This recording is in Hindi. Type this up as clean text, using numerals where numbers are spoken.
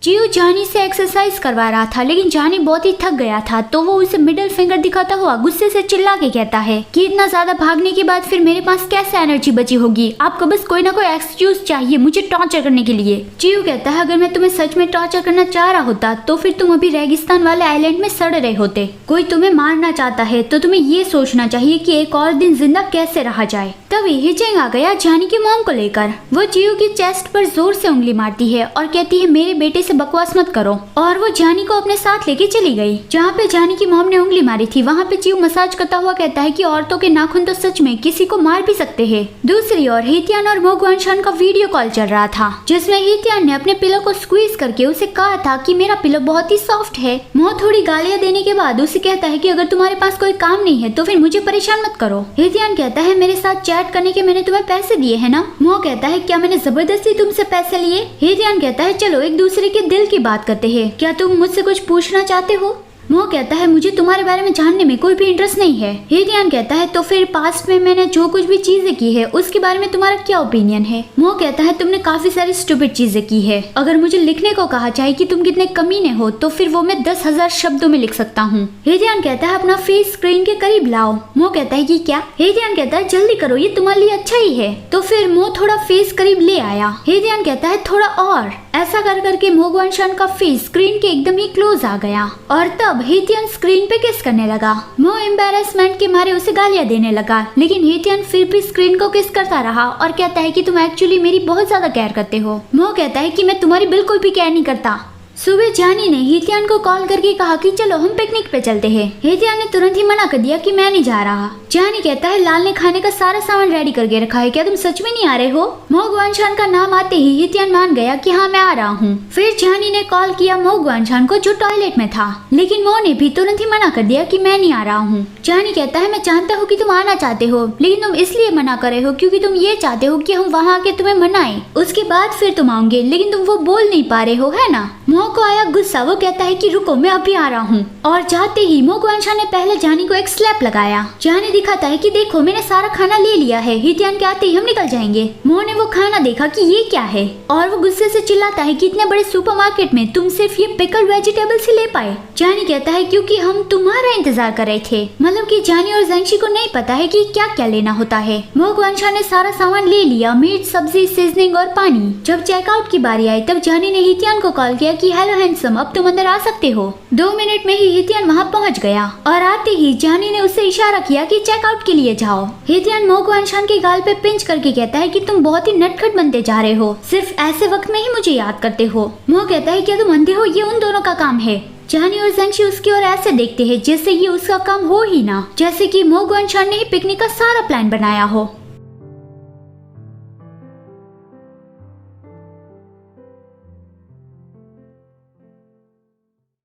चियो जानी से एक्सरसाइज करवा रहा था, लेकिन जानी बहुत ही थक गया था, तो वो उसे मिडिल फिंगर दिखाता हुआ गुस्से से चिल्ला के कहता है कि इतना ज्यादा भागने के बाद फिर मेरे पास कैसे एनर्जी बची होगी। आपको बस कोई ना कोई एक्सक्यूज चाहिए मुझे टॉर्चर करने के लिए। चियो कहता है अगर मैं तुम्हें सच में टॉर्चर करना चाह रहा होता तो फिर तुम अभी रेगिस्तान वाले आइलैंड में सड़ रहे होते। कोई तुम्हें मारना चाहता है तो तुम्हें ये सोचना चाहिए कि एक और दिन जिंदा कैसे रहा जाए। तभी हिचेंग आ गया जानी की मॉम को लेकर। वो चियो की चेस्ट पर जोर से उंगली मारती है और कहती है मेरे बेटे से बकवास मत करो, और वो जानी को अपने साथ लेके चली गई। जहाँ पे जानी की मॉम ने उंगली मारी थी वहाँ पे चियो मसाज करता हुआ कहता है कि औरतों के नाखून तो सच में किसी को मार भी सकते हैं। दूसरी ओर हेतियान और मो गुआनशान का वीडियो कॉल चल रहा था, जिसमें हेतियान ने अपने पिलो को स्क्वीज करके उसे कहा था कि मेरा पिलो बहुत ही सॉफ्ट है। मो थोड़ी गालियां देने के बाद उसे कहता है कि अगर तुम्हारे पास कोई काम नहीं है तो फिर मुझे परेशान मत करो। हेतियान कहता है मेरे साथ चैट करने के मैंने तुम्हें पैसे दिए है ना। मो कहता है क्या मैंने जबरदस्ती तुमसे पैसे लिए। हेतियान कहता है चलो एक दूसरे के दिल की बात करते हैं, क्या तुम मुझसे कुछ पूछना चाहते हो। मो कहता है मुझे तुम्हारे बारे में जानने में कोई भी इंटरेस्ट नहीं है। हेतियान कहता है तो फिर पास्ट में मैंने जो कुछ भी चीजें की है उसके बारे में तुम्हारा क्या ओपिनियन है। मो कहता है तुमने काफी सारी स्टूपिड चीजें की है। अगर मुझे लिखने को कहा जाए कि तुम कितने कमीने हो तो फिर वो मैं 10,000 शब्दों में लिख सकता हूँ। हेतियान कहता है अपना फेस स्क्रीन के करीब लाओ। मो कहता है कि क्या। हेतियान कहता है जल्दी करो ये तुम्हारे लिए अच्छा ही है। तो फिर मो थोड़ा फेस करीब ले आया। हेतियान कहता है थोड़ा और। ऐसा कर करके मो गुआनशान का फेस स्क्रीन के एकदम ही क्लोज आ गया और तब हेतियान स्क्रीन पे किस करने लगा। मो एम्बैरेसमेंट के मारे उसे गालियां देने लगा, लेकिन हेतियान फिर भी स्क्रीन को किस करता रहा और कहता है कि तुम एक्चुअली मेरी बहुत ज्यादा केयर करते हो। मो कहता है कि मैं तुम्हारी बिल्कुल भी केयर नहीं करता। सुबह जानी ने हेतियान को कॉल करके कहा कि चलो हम पिकनिक पे चलते हैं। हेतियान ने तुरंत ही मना कर दिया कि मैं नहीं जा रहा। जानी कहता है लाल ने खाने का सारा सामान रेडी करके रखा है, क्या तुम सच में नहीं आ रहे हो। मो गुआनशान का नाम आते ही हेतियान मान गया कि हाँ मैं आ रहा हूँ। फिर जानी ने कॉल किया मो गुआनशान को जो टॉयलेट में था, लेकिन मो ने भी तुरंत ही मना कर दिया कि मैं नहीं आ रहा हूँ। जानी कहता है मैं जानता हूँ कि तुम आना चाहते हो, लेकिन तुम इसलिए मना कर रहे हो क्योंकि तुम ये चाहते हो कि हम वहाँ आके तुम्हें मनाएं, उसके बाद फिर तुम आओगे, लेकिन तुम वो बोल नहीं पा रहे हो है ना। मो को आया गुस्सा, वो कहता है कि रुको मैं अभी आ रहा हूँ, और जाते ही मो गुआनशान ने पहले जानी को एक स्लैप लगाया। जानी दिखाता है कि देखो मैंने सारा खाना ले लिया है, हेतियान के आते ही हम निकल जाएंगे। मो ने वो खाना देखा कि ये क्या है और वो गुस्से से चिल्लाता है कि इतने बड़े सुपरमार्केट में तुम सिर्फ ये पिकल्ड वेजिटेबल्स ही ले पाए। जानी कहता है क्योंकि हम तुम्हारा इंतजार कर रहे थे, मतलब कि जानी और जेंगशी को नहीं पता है कि क्या क्या लेना होता है। मो गुआनशान ने सारा सामान ले लिया, मीट, सब्जी, सीजनिंग और पानी। जब चेकआउट की बारी आई तब जानी ने हेतियान को कॉल किया कि हेलो हैंडसम अब तुम अंदर आ सकते हो। 2 मिनट में ही हेतियान वहाँ पहुँच गया और आते ही जानी ने उसे इशारा किया कि चेकआउट के लिए जाओ। हेतियान मो गुआनशान के गाल पे पिंच करके कहता है कि तुम बहुत ही नटखट बनते जा रहे हो, सिर्फ ऐसे वक्त में ही मुझे याद करते हो। मो कहता है क्या तुम अंधे हो, ये उन दोनों का काम है। जानी और जेंगशी उसकी ओर ऐसे देखते हैं जैसे ये उसका काम हो ही ना, जैसे कि मो गुआनशान ने ही पिकनिक का सारा प्लान बनाया हो।